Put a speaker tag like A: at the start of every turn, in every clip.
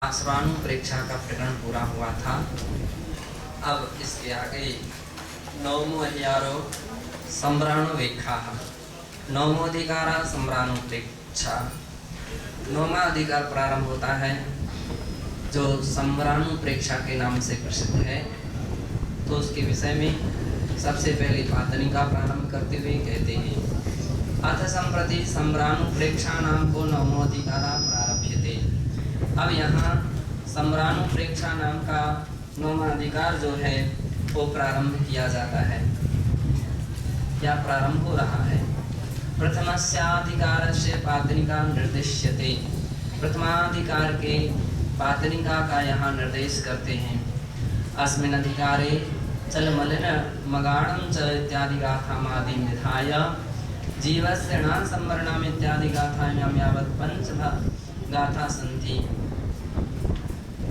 A: आश्वानु परीक्षा का प्रकरण पूरा हुआ था। अब इसके आगे नवमो अधिकारो सम्राणु वेखा, नवमो अधिकार सम्राणु परीक्षा। नौवां अधिकार प्रारंभ होता है जो सम्राणु परीक्षा के नाम से प्रसिद्ध है। तो उसके विषय में सबसे पहले पातनी का प्रारंभ करते हुए कहते हैं, अथ संप्रति सम्राणु परीक्षा नाम को नवमो अधिकार प्रारभ्यते। अब यहाँ सम्राणु परीक्षा नाम का नौवां अधिकार जो है वो प्रारंभ किया जाता है या प्रारंभ हो रहा है। प्रथमस्याधिकारस्य पातनिका निर्दिश्यते। प्रथमाधिकार के पातनिका का यहाँ निर्देश करते हैं। अस्मिन् अधिकारे चलमलिन मगाणं च इत्यादि गाथामादि निधाय जीवस्य न संवरणम् इत्यादि गाथायां यावत् पंच गाथा संति।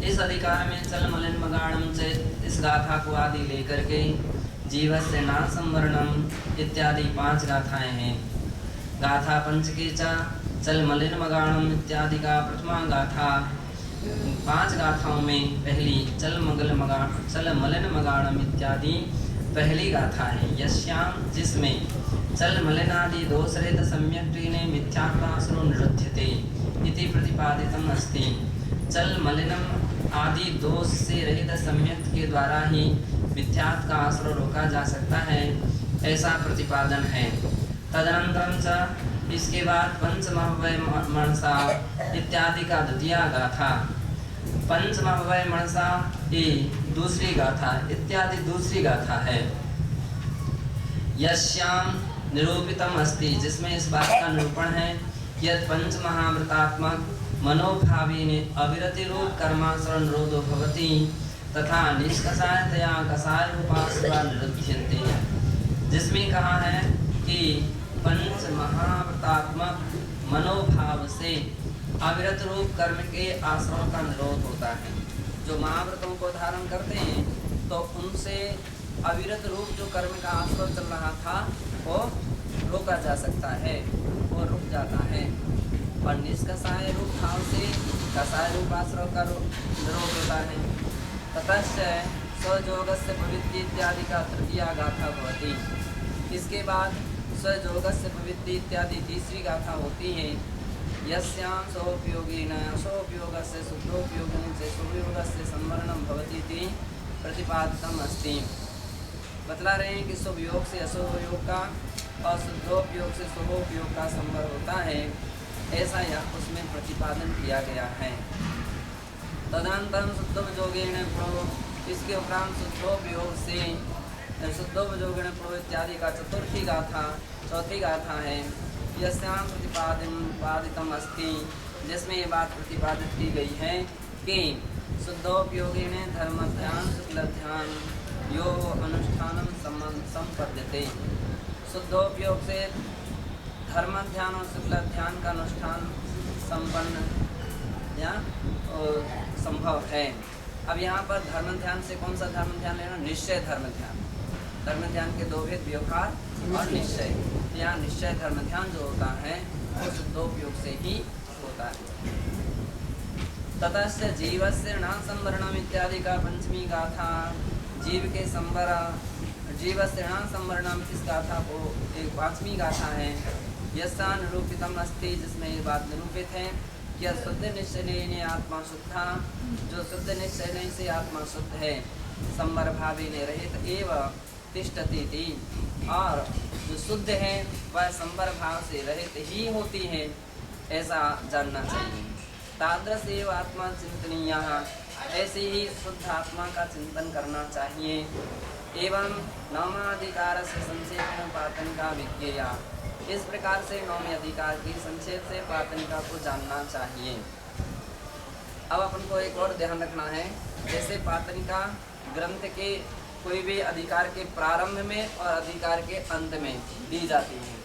A: इस अधिकार में चल मलिन मगाणम से इस गाथा को आदि लेकर के जीवस्य न संवरणम इत्यादि 5 गाथाएं हैं। गाथा पंच की चल मलिन मगाणम इत्यादि का प्रथमा गाथा 5 गाथाओं में पहली चल मलिन मगाणम इत्यादि पहली गाथा है। यस्याम जिसमें चल मलिनादि दोष रहित सम्यक त्रीने मिथ्यात्वासुरो निरुध्यते इति प्रतिपादितम् अस्ति। चल मलिनम आदि दोष से रहित सम्यक के द्वारा ही मिथ्यात्व का आश्रय रोका जा सकता है, ऐसा प्रतिपादन है। तदनंतरम च इसके बाद पंचमहवय मनसा इत्यादि का द्वितीय गाथा, पंचमहवय मनसा ये दूसरी गाथा इत्यादि दूसरी गाथा है। यस्याम निरूपितम अस्ति जिसमें इस बात का निरूपण है यद पंच महाव्रतात्मक मनोभावेन अविरति रूप कर्माचरण निरोधो भवति तथा निष्कषायतया कषाय रूपासुरा निरुध्यन्ते। जिसमें कहा है कि पंच महाव्रतात्मक मनोभाव से अविरत रूप कर्म के आश्रम का निरोध होता है। जो महाव्रतों को धारण करते हैं तो उनसे अविरत रूप जो कर्म का आश्रय चल रहा था वो रोका जा सकता है, वो रुक जाता है। और निष्कषाय रूप भाव से कषाय रूप आश्रय का निरोध होता है। ततश्च स्वयोगस्य प्रवृत्ति इत्यादि का तृतीया गाथा भवति। इसके बाद स्वयोगस्य प्रवृत्ति इत्यादि तीसरी गाथा होती है। यस्यां सोपयोगेन असोपयोगस्य शुद्धोपयोगेन च शुभयोगस्य संवरणं भवति इति प्रतिपादितम् अस्ति। बतला रहे हैं कि शुभ योग से अशुभ का और शुद्धोपयोग से शुभोपयोग का संवर होता है, ऐसा यह उसमें प्रतिपादन किया गया है। तदनंतरम शुद्धोपयोगेन प्रो, इसके उपरांत शुद्धोपयोग से शुद्धोपयोगेन प्रो इत्यादि का चतुर्थी गाथा चौथी गाथा है। यस्यां प्रतिपादितम अस्ति जिसमें ये बात प्रतिपादित की गई है कि शुद्धोपयोगेन धर्म ध्यान शुक्ल ध्यान यो अनुष्ठानम संपद्यते। शुद्धोपयोग से धर्म ध्यान और शुक्ल ध्यान का अनुष्ठान संपन्न या संभव है। अब यहाँ पर धर्म ध्यान से कौन सा धर्म ध्यान लेना? निश्चय धर्म ध्यान। धर्म ध्यान के दो भेद, व्यवहार और निश्चय। यहाँ निश्चय धर्म ध्यान जो होता है वो शुद्धोपयोग से ही होता है। ततश्च जीवस्य न संवरणम इत्यादि का पंचमी गाथा, जीव के संवर जीवस्य न संवरणम इस गाथा को एक 5वीं गाथा है। यस्या निरूपितम अस्ति जिसमें ये बात निरूपित है कि शुद्ध निश्चय आत्मा शुद्धा, जो शुद्ध निश्चय से आत्मा शुद्ध है, संवर भावे ने रहित एवं तिष्ठति थी, और जो शुद्ध है वह संवर भाव से रहित ही होती है, ऐसा जानना चाहिए। तादृश एव आत्मा चिंतनीय, ऐसे ही शुद्ध आत्मा का चिंतन करना चाहिए। एवं नवमाधिकार से संक्षेप पातनिका विज्ञेया, इस प्रकार से नौवें अधिकार की संक्षेप से पातनिका को जानना चाहिए। अब अपन को एक और ध्यान रखना है, जैसे पातनिका ग्रंथ के कोई भी अधिकार के प्रारंभ में और अधिकार के अंत में दी जाती है,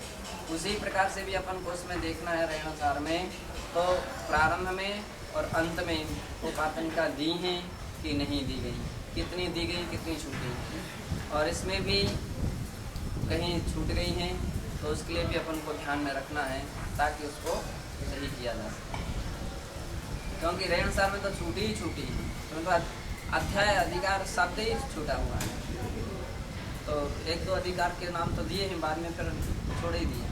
A: उसी प्रकार से भी अपन को उसमें देखना है रेणाचार में। तो प्रारंभ में और अंत में वो पातनिका दी हैं कि नहीं दी गई, कितनी दी गई, कितनी छूट गई, और इसमें भी कहीं छूट गई हैं तो उसके लिए भी अपन को ध्यान में रखना है ताकि उसको सही किया जा सके। क्योंकि रेणुसार में तो छूटी ही छूटी, तो अध्याय अधिकार शब्द ही छूटा हुआ है। तो एक दो अधिकार के नाम तो दिए हैं, बाद में फिर छोड़ ही दिए।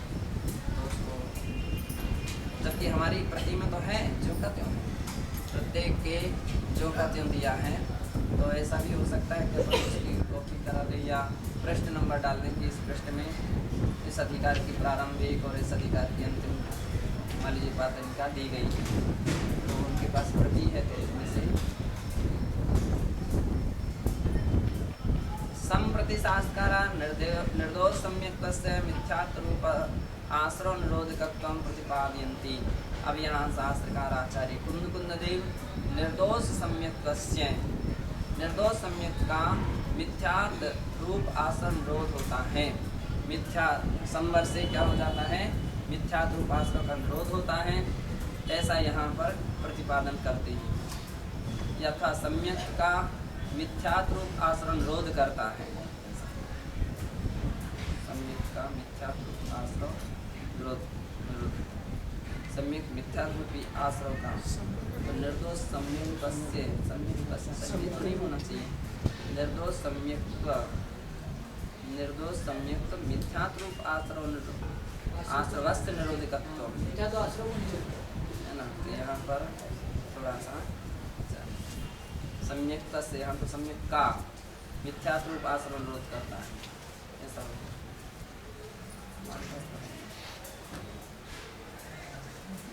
A: तो उसको जबकि हमारी प्रति में तो है जो का त्यों है, प्रत्येक के जो का त्यों दिया है। तो ऐसा भी हो सकता है कि अपन उसकी कॉपी करा दें या पृष्ठ नंबर डाल दें कि इस पृष्ठ में इस अधिकार की प्रारंभिक और इस अधिकार की अंतिम मान लीजिए प्राथमिकता दी गई है, तो उनके पास प्रति है तो उसमें से संप्रति शास्त्रा निर्दोष सम्यक्तस्य मिथ्यात्व रूप आश्रव निरोधकत्वं प्रतिपादयन्ति। अब यहाँ शास्त्रकार आचार्य कुंद देव निर्दोष सम्यक्तस्य, निर्दोष सम्यक का मिथ्यात्व रूप आश्रव निरोध होता है। मिथ्या संवर से क्या हो जाता है, मिथ्यात्व रूप आश्रव का निरोध होता है, ऐसा यहाँ पर प्रतिपादन करते हैं। यथा सम्यक का मिथ्यात्व रूप आश्रव निरोध करता है, सम्यक का मिथ्यात्व रूप आश्रव निरोध, सम्यक मिथ्यात्व रूपी आश्रव का। तो निर्दोष सम्यक नहीं होना चाहिए, निर्दोष सम्यक मिथ्यात्व रूप आश्रवस्य निरोधकत्व है ना। तो यहाँ पर थोड़ा सा सम्यक से यहाँ तो सम्यक का मिथ्यात्व रूप आश्रव निरोध करता है, ऐसा हो।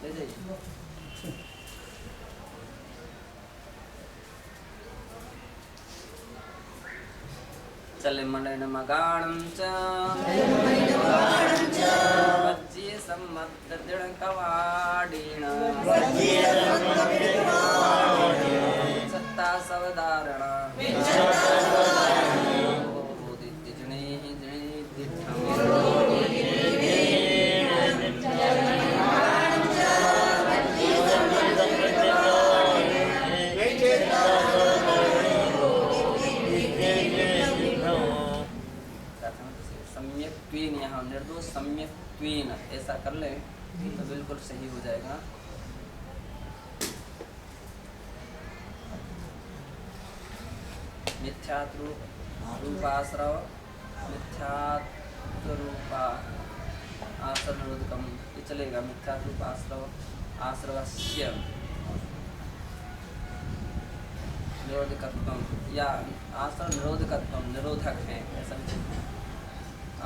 A: ले जाइए। चले मणन मगाणं च वज्ये सम्मत दृढ़ कवाडीण सत्ता सवधारण बोधित्य जनेहि सम्यक्त्वेन, यहाँ निर्दोष सम्यक्त्वेन ऐसा कर ले तो बिल्कुल सही हो जाएगा। मिथ्यात्व रूपाश्रव मिथ्यात्व रूपा आश्रव निरोधकम, ये चलेगा। मिथ्यात्व रूप आश्रव आश्रवस्य निरोधकत्वम, या आश्रव निरोधकत्वम निरोधक है ऐसा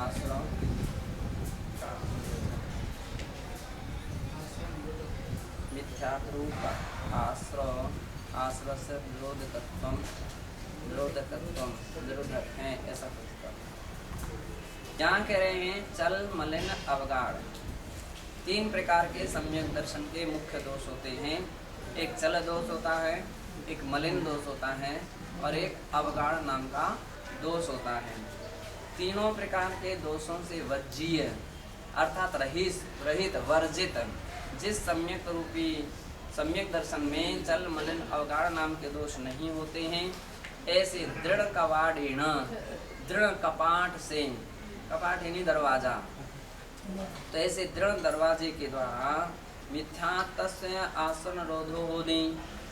A: आश्रव मिथ्यात्व रूप आश्रव आश्रवस्य निरोधकत्वम निरोधक है ऐसा प्रतिपादन। यहाँ कह रहे हैं चल मलिन अवगाढ़, तीन प्रकार के सम्यक दर्शन के मुख्य दोष होते हैं। एक चल दोष होता है, एक मलिन दोष होता है और एक अवगाढ़ नाम का दोष होता है। तीनों प्रकार के दोषों से वज्जीय अर्थात रहित वर्जित जिस सम्यक रूपी सम्यक दर्शन में चल मलिन अवगाढ़ नाम के दोष नहीं होते हैं, ऐसे दृढ़ कवाड़ीण, दृढ़ कपाट से, कपाट यानी दरवाजा, तो ऐसे दृढ़ दरवाजे के द्वारा मिथ्यात्वस्य आश्रव निरोधो होदि,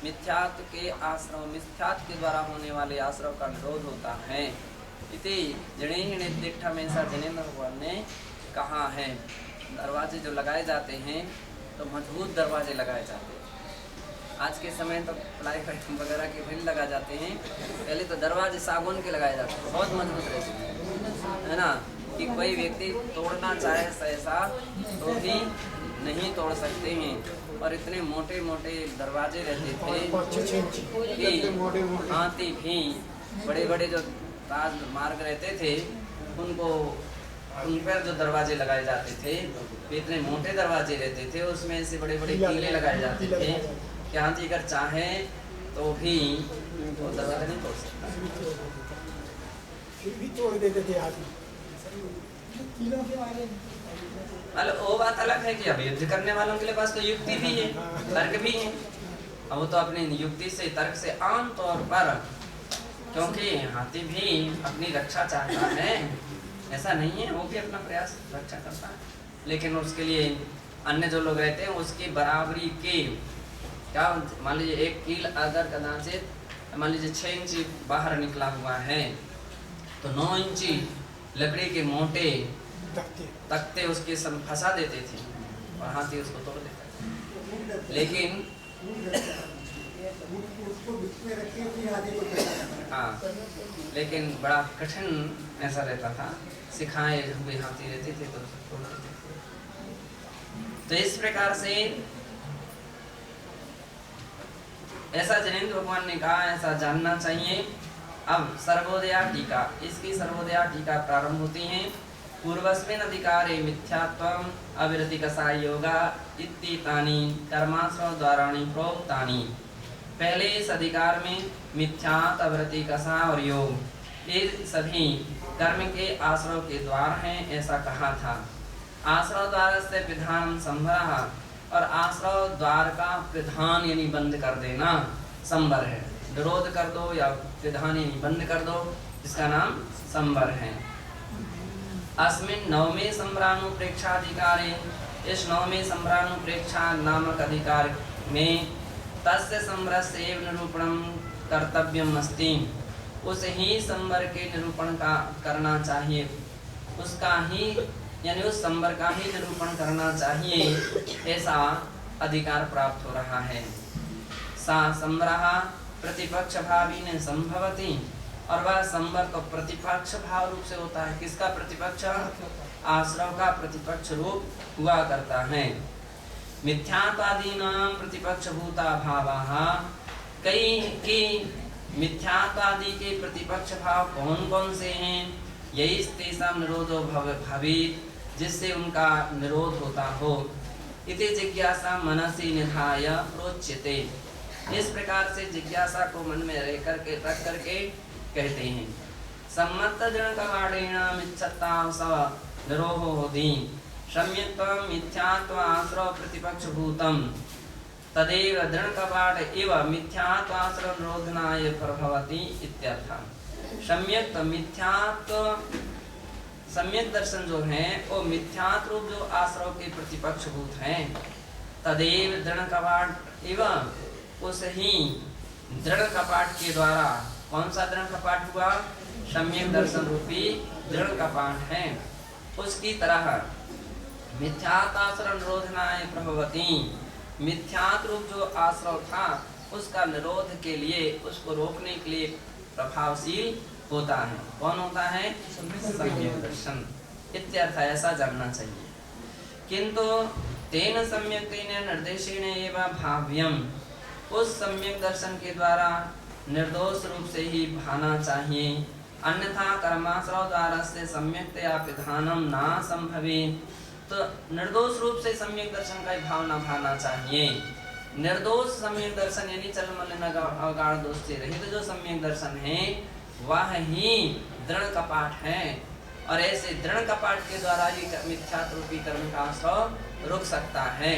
A: मिथ्यात्व के आश्रव मिथ्यात्व के द्वारा होने वाले आश्रव का निरोध होता है। इति जनेहि दिट्ठम ऐसा जनेंद्र भगवान ने कहा है। दरवाजे जो लगाए जाते हैं तो मजबूत दरवाजे लगाए जाते हैं। आज के समय तो प्लाई वगैरह के भी लगा जाते हैं, पहले तो दरवाजे सागौन के लगाए जाते हैं, बहुत मजबूत रहते हैं, है ना, कि कोई व्यक्ति तोड़ना चाहे ऐसा तो भी नहीं तोड़ सकते हैं। और इतने मोटे मोटे दरवाजे रहते थे कि हाथी भी बड़े बड़े जो राज मार्ग रहते थे उन पर जो दरवाजे लगाए जाते थे, इतने मोटे दरवाजे रहते थे, उसमें से बड़े बड़े कीले लगाए जाते थे कि हाथी अगर चाहे तो भी वो दरवाजा नहीं तोड़ सकता,
B: फिर भी तोड़ देते थे हाथी।
A: मतलब वो बात अलग है कि अब युद्ध करने वालों के पास तो युक्ति भी है, तर्क भी है, और वो तो अपनी युक्ति से तर्क से आम तौर पर, क्योंकि हाथी भी अपनी रक्षा चाहता है, ऐसा नहीं है, वो भी अपना प्रयास रक्षा करता है, लेकिन उसके लिए अन्य जो लोग रहते हैं उसकी बराबरी के क्या मान लीजिए एक कील अगर कदाचित मान लीजिए 6 इंची बाहर निकला हुआ है तो 9 इंची लकड़ी के मोटे तख्ते उसके फंसा देते थे और हाथी उसको तोड़ देता। लेकिन हाँ, लेकिन बड़ा कठिन ऐसा रहता था, सिखाए हुए हाथी रहते थे तो तोड़ देते थे। तो इस प्रकार से ऐसा जैनेन्द्र भगवान ने कहा, ऐसा जानना चाहिए। अब सर्वोदया टीका, इसकी सर्वोदया टीका प्रारंभ होती है। पूर्वस्मिन् अधिकारे मिथ्यात्वम् अविरतिकसा योगा इत्तीतानि कर्माश्रव द्वाराणि प्रोक्तानि। पहले इस अधिकार में मिथ्यात्व, अविरतिकसा और योग ये सभी कर्म के आश्रव के द्वार हैं, ऐसा कहा था। आश्रव द्वार से विधान संभरः, और आश्रव द्वार का विधान यानी बंद कर देना संबर है। विरोध कर दो या विधान यानी बंद कर दो, इसका नाम संबर है। अस्मिन् नवमे संभ्रानुप्रेक्षाधिकारे, इस नवमे संभ्रानुप्रेक्षा नामक अधिकार में तस्य संभरस्य एव निरूपणं कर्तव्यम् अस्ति, उस ही संबर के निरूपण का करना चाहिए, उसका ही यानी उस संबर का ही निरूपण करना चाहिए, ऐसा अधिकार प्राप्त हो रहा है। सा संबरः प्रतिपक्ष भावी ने संभवती, और वह संबर तो प्रतिपक्ष भाव रूप से होता है। किसका प्रतिपक्ष? आश्रव का प्रतिपक्ष रूप हुआ करता है। मिथ्यात्वादीनां प्रतिपक्ष भूता भावाः, कई की मिथ्यात्वादि के प्रतिपक्ष भाव कौन कौन से हैं? यही तेषां निरोधो भवेत्, जिससे उनका निरोध होता हो। इति जिज्ञासा मनसि निधाय प्रोच्यते, इस प्रकार से जिज्ञासा को मन में रख करके कहते हैं। सम्मत जन कवाड़ेण मिच्छत्ता स निरोहो होति, सम्यक्त्वं मिथ्यात्व आश्रव प्रतिपक्ष भूतम तदेव दृढ़ कपाट एव मिथ्यात्वाश्रव निरोधनाय प्रभवति इत्यर्थः। सम्यक दर्शन जो है वो मिथ्यात्व रूप जो आश्रव के प्रतिपक्ष भूत हैं। तदेव दृढ़ कपाट एवं उस ही दृढ़ कपाट के द्वारा, कौन सा दृढ़ कपाट हुआ? सम्यक दर्शन रूपी दृढ़ कपाट है, उसकी तरह मिथ्यात्वाश्रव निरोधनाय प्रभवति, मिथ्यात्व रूप जो आश्रव था उसका निरोध के लिए, उसको रोकने के लिए प्रभावशील होता है। कौन होता है? सम्यक दर्शन इत्यर्थ, ऐसा जानना चाहिए। किंतु तेन सम्यक्तेन निर्देशेन एव भाव्यम, उस सम्यक दर्शन के द्वारा निर्दोष रूप से ही भाना चाहिए। अन्यथा कर्माश्रव द्वारा से सम्यक्तया विधानम ना संभवेत्, तो निर्दोष रूप से सम्यक दर्शन का भावना भाना चाहिए। निर्दोष सम्यक दर्शन यानी चल मलिन अगाढ़ दोष से रहित जो सम्यक दर्शन है वह ही दृढ़ कपाट है, और ऐसे दृढ़ कपाट के द्वारा ही मिथ्यात्व रूपी कर्म का आश्रव रुक सकता है।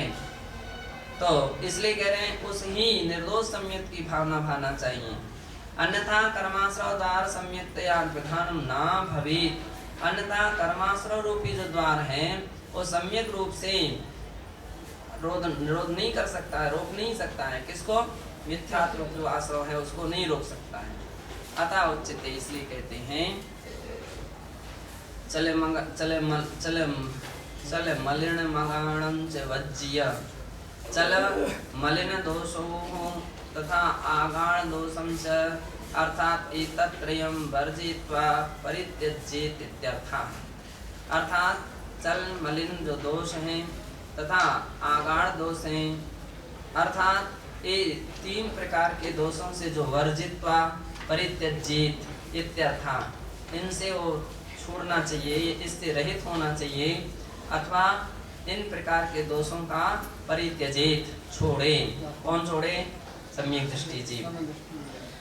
A: तो इसलिए कह रहे हैं उस ही निर्दोष सम्यक की भावना भाना चाहिए। अन्यथा कर्माश्रव द्वार सम्यक्तया विधानम ना भवेत्, अन्यथा कर्माश्रव रूपी जो द्वार है वो सम्यक रूप से निरोध नहीं कर सकता है, रोक नहीं सकता है। किसको? मिथ्यात्व जो आश्रव है उसको नहीं रोक सकता है। अतः उच्चते, इसलिए कहते हैं चले मलिन मगाणं च वज्य, चल मलिन दोषो तथा आगाढ़ दोषं च, अर्थात एतत्त्रयं वर्जयित्वा परित्यज्येत् इत्यर्थः। अर्थात चल मलिन जो दोष हैं तथा आगाढ़ दोष हैं, अर्थात ये 3 प्रकार के दोषों से जो वर्जित्वा परित्यज्येत् इत्यर्थः, इनसे वो छोड़ना चाहिए, इससे रहित होना चाहिए, अथवा इन प्रकार के दोषों का परित्यजेत छोड़े। कौन छोड़े? सम्यक दृष्टि जीव।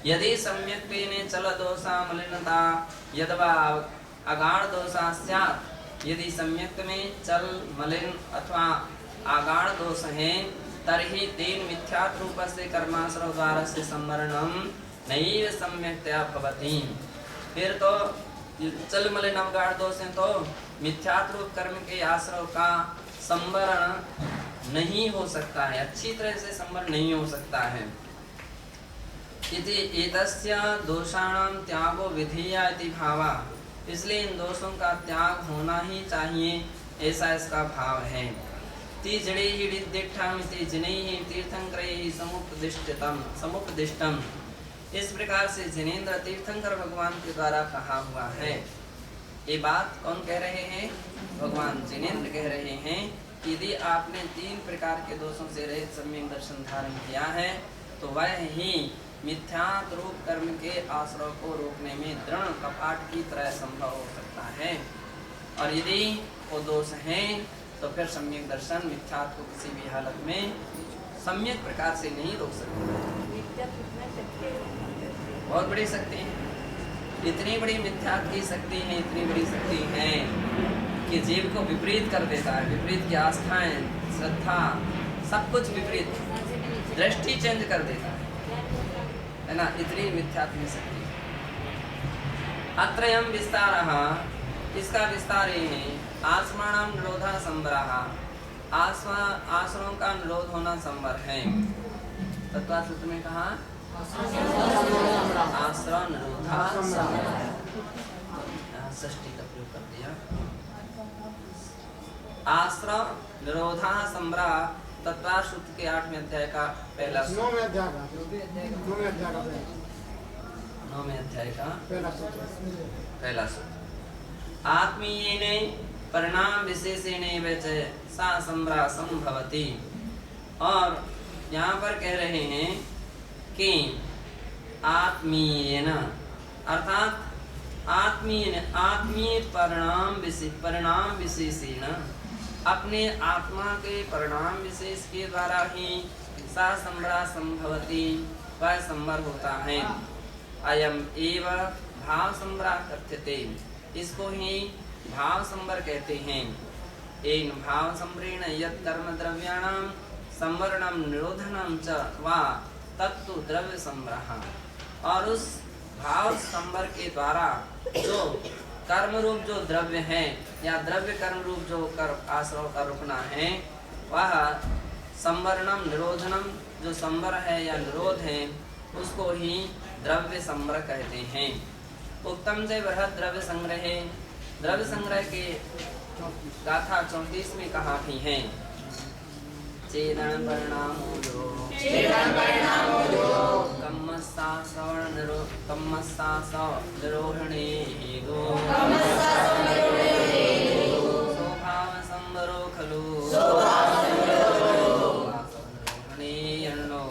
A: यदि सम्यक्तेन चल दोषा मलिनता यदवा आगाढ़ दोषा स्यात्, यदि सम्यक में चल मलिन अथवा आगाढ़ दोष हैं तर्हि तेन मिथ्यात्व रूपस्य कर्माश्रव द्वारा से संवरणम नैव सम्यक्तया भवति। फिर तो चल मलिन आगाढ़ दोष हैं तो मिथ्यात्व रूप कर्म के आश्रव का संवरण नहीं हो सकता है, अच्छी तरह से संवर नहीं हो सकता है। इति एतस्य दोषाणां त्यागो विधेया इति भावा, इसलिए इन दोषों का त्याग होना ही चाहिए, ऐसा इसका भाव है। ती जड़े ही विद्येष्ठम ती जिनेहि तीर्थंकरैहि समुपदिष्टम, इस प्रकार से जिनेंद्र तीर्थंकर भगवान के द्वारा कहा हुआ है। ये बात कौन कह रहे हैं? भगवान जिनेंद्र कह रहे हैं कि यदि आपने 3 प्रकार के दोषों से रहित सम्यक दर्शन धारण किया है तो वह ही मिथ्यात्व रूप कर्म के आश्रय को रोकने में दृढ़ कपाट की तरह संभव हो सकता है। और यदि वो दोष हैं तो फिर सम्यक दर्शन मिथ्यात्व को किसी भी हालत में सम्यक प्रकार से नहीं रोक सकता। बहुत बड़ी शक्ति है, इतनी बड़ी मिथ्यात्व की शक्ति है, इतनी बड़ी शक्ति है कि जीव को विपरीत कर देता है। विपरीत की आस्थाएं, श्रद्धा, सब कुछ विपरीत, दृष्टि चेंज कर देता है ना, इतनी मिथ्यात्व की शक्ति। अत्रयम विस्तारः, इसका विस्तार ये है। आश्रमाणाम निरोधा संवरः, आश्रमों का निरोध होना संवर है। तत्व सूत्र में कहा आश्रम निरोधा संवरः, षष्ठी का प्रयोग कर दिया। आश्रम निरोधा संवरः तत्व सूत्र के 8वें अध्याय का पहला सूत्र, 9वें अध्याय का पहला सूत्र। आत्मीयेने परिणाम विशेषेण च सा संवरः संभवति। और यहाँ पर कह रहे हैं कि आत्मीयेन अर्थात आत्मीय परिणाम विशेषेण, अपने आत्मा के परिणाम विशेष के द्वारा ही सा संवरः संभवति, वह संवर होता है। अयम एव भाव संवरः कथ्यते, इसको ही भाव संवर कहते हैं। एन भाव संवरेण यत् कर्म द्रव्याणां संवरणं निरोधनं च वा तत्तु द्रव्य संवरः। और उस भाव संवर के द्वारा जो कर्म रूप जो द्रव्य है या द्रव्य कर्म रूप जो आश्रव का रुकना है, वह संवरणम निरोधनम, जो संवर है या निरोध है, उसको ही द्रव्य संवर कहते हैं। उत्तम से बृहद द्रव्य संग्रह, द्रव्य संग्रह के गाथा 34 में कहा भी है। चेदन परिणामो जो कम्मस्सा निरोहणे हेदो स्वभाव संवरो खलु निरोहणे यन्नो।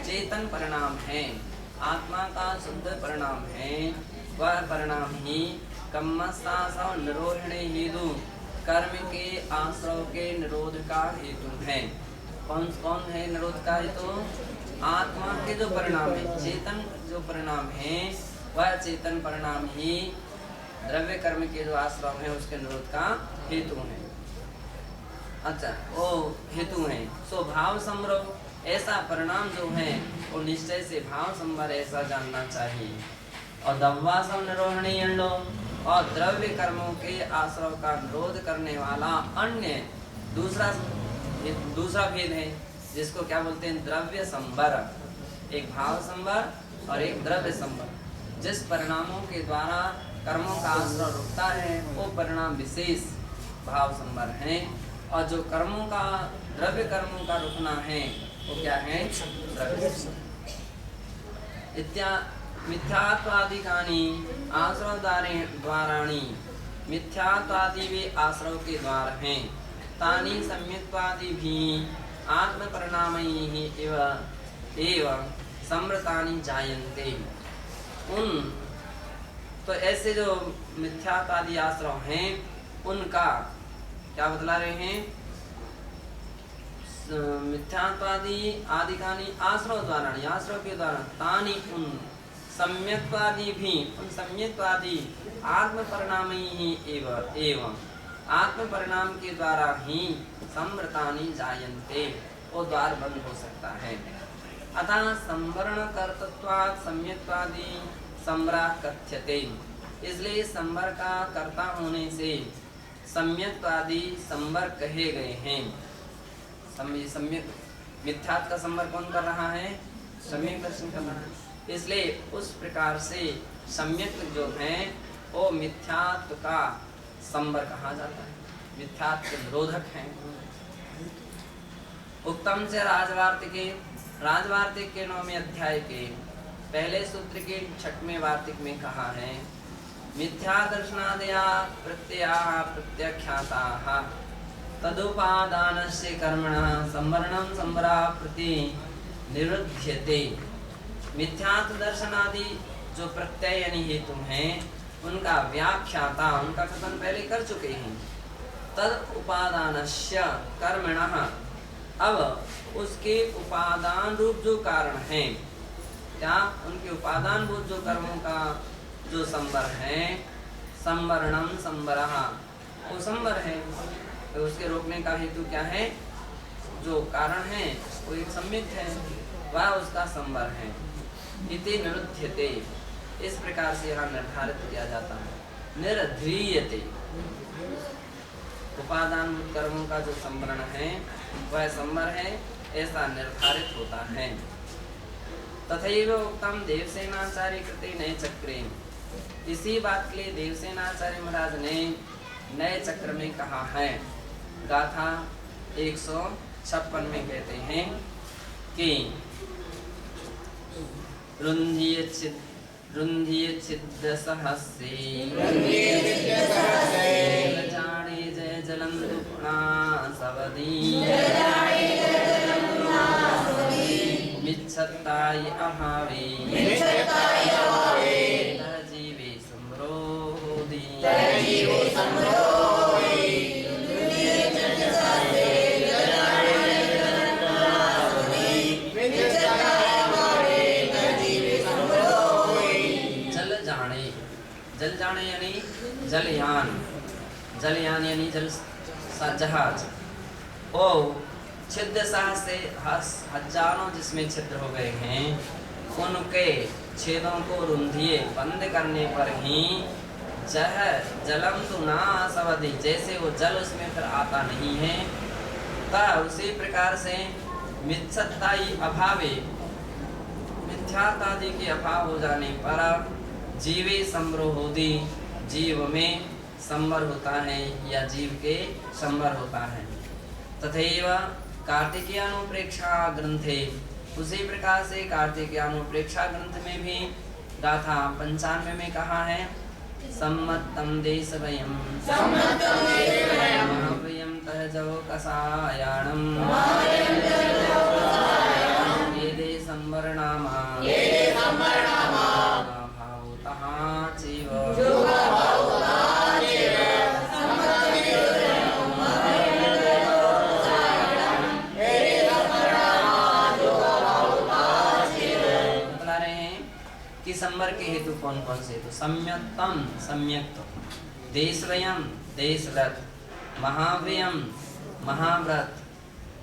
A: चेतन परिणाम है, आत्मा का शुद्ध परिणाम है, वह परिणाम ही कम्मस्सासव निरोधने हेतु, कर्म के आश्रव के निरोध का हेतु है। कौन कौन है निरोध का हेतु? आत्मा के जो परिणाम है, चेतन जो परिणाम है, वह चेतन परिणाम ही द्रव्य कर्म के जो आश्रव है उसके निरोध का हेतु है। अच्छा, वो हेतु है। सो भाव संवरव, ऐसा परिणाम जो है वो निश्चय से भाव संवर, ऐसा जानना चाहिए। और दव्वासव निरोहणी अंडो, और द्रव्य कर्मों के आश्रव का निरोध करने वाला अन्य दूसरा भेद है, जिसको क्या बोलते हैं? द्रव्य संवर। एक भाव संवर और एक द्रव्य संवर। जिस परिणामों के द्वारा कर्मों का आश्रव रुकता है वो परिणाम विशेष भाव संवर है, और जो कर्मों का द्रव्य कर्मों का रुकना है वो क्या है? मिथ्यात्वादिकानि आश्रव द्वाराणि, मिथ्यात्वादि वे आश्रव के द्वार हैं। तानि सम्यक्त्वादि भी आत्म परिणामैः एव संवृतानि जायन्ते। उन तो ऐसे जो मिथ्यात्वादि आश्रव हैं उनका क्या बतला रहे हैं? मिथ्यात्वादि आदिकानि आश्रव द्वारा, आश्रव के द्वारा, तानि उन सम्यक्त्वादि भी, उन सम्यक्त्वादि आत्म परिणाम ही एवं आत्म परिणाम के द्वारा ही संवृतानि जायन्ते, वो द्वार बंद हो सकता है। अतः संवरण कर्तृत्वात् सम्यक्त्वादि संवरा कथ्यते, इसलिए संवर का कर्ता होने से सम्यक्त्वादि संवर कहे गए हैं। सम्यक मिथ्यात्व का संवर कौन कर रहा है? सम्यक दर्शन कर रहा है। इसलिए उस प्रकार से सम्यक जो है वो मिथ्यात्व का संवर कहा जाता है, मिथ्यात्व निरोधक है। उत्तम से राजवार्तिक के 9वें अध्याय के पहले सूत्र के 6वें वार्तिक में कहा है, मिथ्या दर्शनादया प्रत्यया प्रत्याख्याताः तदुपादानस्य कर्मणः संवरणं संवरा प्रति निरुध्यते। मिथ्यात्व दर्शनादि जो प्रत्यय यानी हेतु हैं उनका व्याख्याता, उनका कथन पहले कर चुके हैं। तद उपादानस्य कर्मणः, अब उसके उपादान रूप जो कारण है, क्या उनके उपादान रूप जो कर्मों का जो संवर है, संवरणम संवरः, वो संवर है तो उसके रोकने का हेतु क्या है? जो कारण है वो एक सम्यक है, वह उसका संवर है। इति निरुध्यते, इस प्रकार से यहाँ निर्धारित किया जाता है। निर्ध्रीयते, उपादान कर्मों का जो संवरण है वह संवर है, ऐसा निर्धारित होता है। तथैव उक्तम देवसेनाचार्य कृते नए चक्रे, इसी बात के लिए देवसेनाचार्य महाराज ने नए चक्र में कहा है। गाथा 156 में कहते हैं कि रुन्धिये छिद्र सहस्रे जाने जय जलंधु पुणा सवदी मिच्छत्ताय अभावे जीवे संरोधी। जल जाने यानी जलयान, जलयान यानी जल जहाज। ओ छिद्र साह से हजारों जिसमें छिद्र हो गए हैं, उनके छेदों को रुंधिए, बंद करने पर ही जह जलम तो ना सवधि, जैसे वो जल उसमें फिर आता नहीं है, तब उसी प्रकार से मिथ्यात्वादि अभावे, मिथ्यात्वादि के अभाव हो जाने पर जीवे संवरोधी, जीव में संवर होता है या जीव के संवर होता है। तथैव कार्तिकेयानुप्रेक्षा ग्रंथे, उसी प्रकार से कार्तिकेयानुप्रेक्षा ग्रंथ में भी गाथा 95 में कहा है, सम्मतम देशवयम् महावयम् तहजो कसायाणम् येदे संवरणामा संवर के हेतु कौन कौन से? तो सम्यक्तम सम्यक्त, देशवयम देशव्रत, महाव्ययम महाव्रत,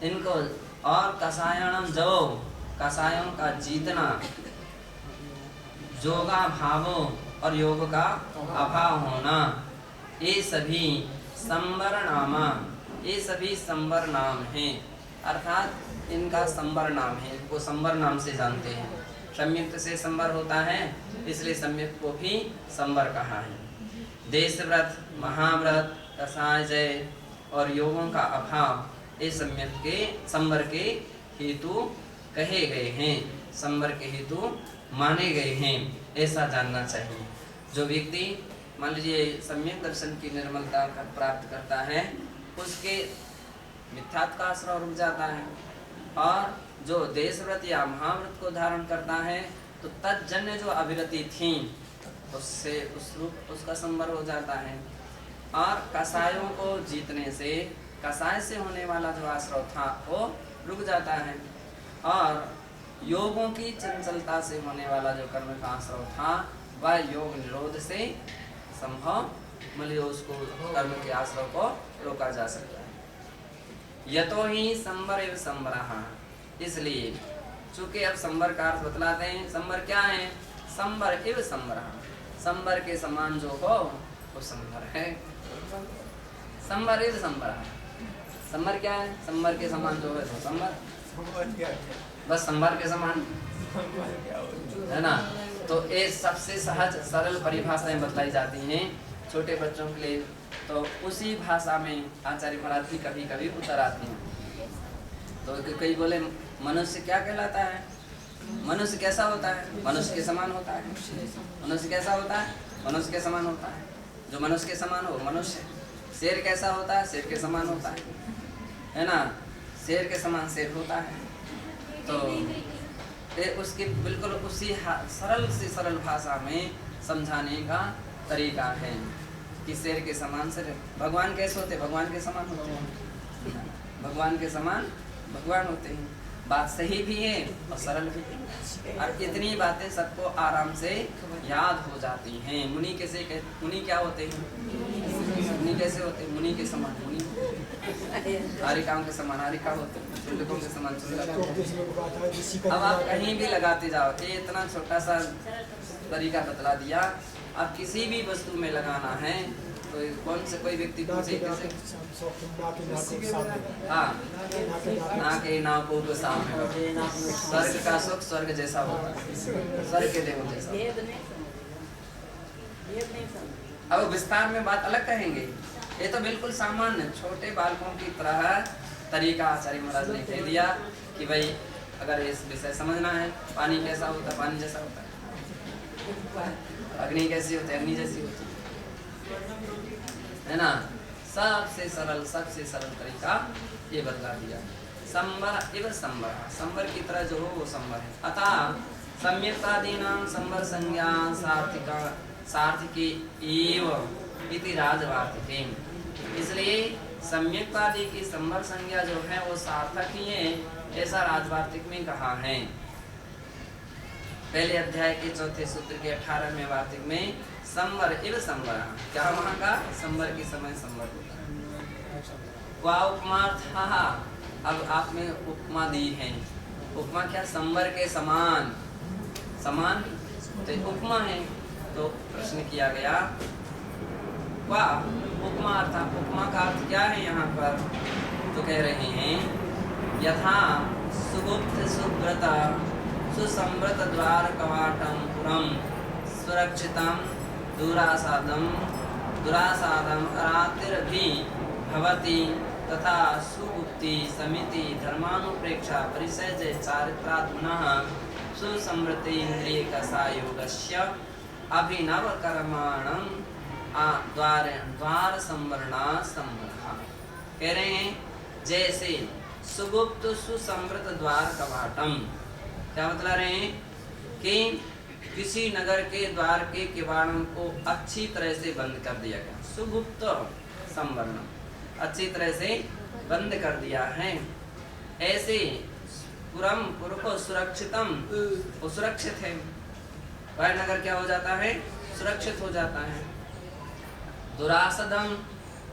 A: इनको, और कसायणम जो कसायों का जीतना, योगा भावो और योग का अभाव होना, ये सभी संवर नामा, ये सभी संवर नाम हैं, अर्थात इनका संवर नाम है, इनको संवर नाम से जानते हैं। सम्यक्त से संवर होता है, इसलिए सम्यक्त को भी संवर कहा है। देशव्रत, महाव्रत, कसाय जय और योगों का अभाव, ये सम्यक्त के संवर के हेतु कहे गए हैं, संवर के हेतु माने गए हैं, ऐसा जानना चाहिए। जो व्यक्ति मान लीजिए सम्यक दर्शन की निर्मलता प्राप्त करता है, उसके मिथ्यात्व का आश्रय रुक जाता है, और जो देशव्रत या महाव्रत को धारण करता है तो तज्जन्य जो अभिरति थी उससे उसका संवर हो जाता है, और कसायों को जीतने से, कसाय से होने वाला जो आश्रय था वो रुक जाता है, और योगों की चंचलता से होने वाला जो कर्म का आश्रय था वह योग निरोध से संभव, मतलब उसको कर्म के आश्रय को रोका जा सकता है। यतो ही संबर एवं संबरः, इसलिए चूंकि अब संबर का अर्थ बतलाते हैं। संबर क्या है? संबर एवं संबरः, संबर के समान जो हो वो संबर है। संबर एवं संबरः, संबर क्या है? संबर के समान जो है तो संबर, बस संबर के समान है ना। तो ये सबसे सहज सरल परिभाषाएं बतलाई जाती हैं छोटे बच्चों के लिए। तो उसी भाषा में आचार्य महाराज भी कभी कभी उतर आते हैं। तो कई बोले मनुष्य क्या कहलाता है? मनुष्य कैसा होता है? मनुष्य के समान होता है। मनुष्य कैसा होता है? मनुष्य के समान होता है। जो मनुष्य के समान हो मनुष्य। शेर कैसा होता है? शेर के समान होता है ना। शेर के समान शेर होता है। तो ये उसकी बिल्कुल उसी सरल से सरल भाषा में समझाने का तरीका है कि शेर के समान शेर। भगवान कैसे होते? भगवान के समान होते हैं। भगवान के समान भगवान होते हैं। बात सही भी है और सरल भी है। और इतनी बातें सबको आराम से याद हो जाती हैं। मुनि कैसे मुनि क्या होते हैं? मुनि कैसे होते हैं? मुनि के समान मुनि, हारिकाओं के समान हारिका होते हैं, चुल्लकों के समान चुल्लक। अब आप कहीं भी लगाते जाओ, ये इतना छोटा सा तरीका बतला दिया। अब किसी भी वस्तु में लगाना है तो कौन से कोई व्यक्ति पूछे कैसे? हाँ, ना के नाकों के सामने स्वर्ग का सुख स्वर्ग जैसा होता है, स्वर्ग के देवों जैसा। अब विस्तार में बात अलग कहेंगे। ये तो बिल्कुल सामान्य छोटे बालकों की तरह तरीका आचार्य महाराज ने कह दिया कि भाई अगर इस विषय समझना है, पानी कैसा होता है? पानी जैसा होता है। अग्नि कैसी होती है? अग्नि जैसी होती है ना। सबसे सरल तरीका ये बतला दिया। संबर एवं संबर, संबर की तरह जो हो वो संबर है। अतः सम्यक्तादीनां संबर संज्ञा सार्थिकी एव इति राजवार्तिके, इसलिए सम्यक्तादि की संबर संज्ञा जो है वो सार्थक ही है, ऐसा राजवार्तिक में कहा है। पहले अध्याय के चौथे सूत्र के 18वें वार्तिक में संबर एवं संबर, क्या वहाँ का? संबर के समय संबर होता है। वा उपमार्थः, अब आप में उपमा दी है। उपमा क्या? संबर के समान, समान तो उपमा है। तो प्रश्न किया गया वा उपमा अर्थ, उपमा का अर्थ क्या है यहाँ पर? तो कह रहे हैं यथा सुगुप्त सुव्रत सुसंव्रत द्वार कवाटम पुरम सुरक्षितम दुरासादम अरातिरभि भवति तथा सुगुप्ति समिति धर्मानुप्रेक्षा परिसय चारित्रात्मनः सुसंवृत्ति इंद्रिय कसायोगस्य अभिनव कर्माणं द्वार संवरणा संवरः। कह रहे हैं जैसे सुगुप्त सुसंवृत द्वार कवाटम, क्या बतला रहे हैं कि किसी नगर के द्वार के किवाड़ों को अच्छी तरह से बंद कर दिया गया। सुगुप्त संवरण, अच्छी तरह से बंद कर दिया है। ऐसे पुरम पुर को सुरक्षितम, वो सुरक्षित है। वह नगर क्या हो जाता है? सुरक्षित हो जाता है। दुरासदम,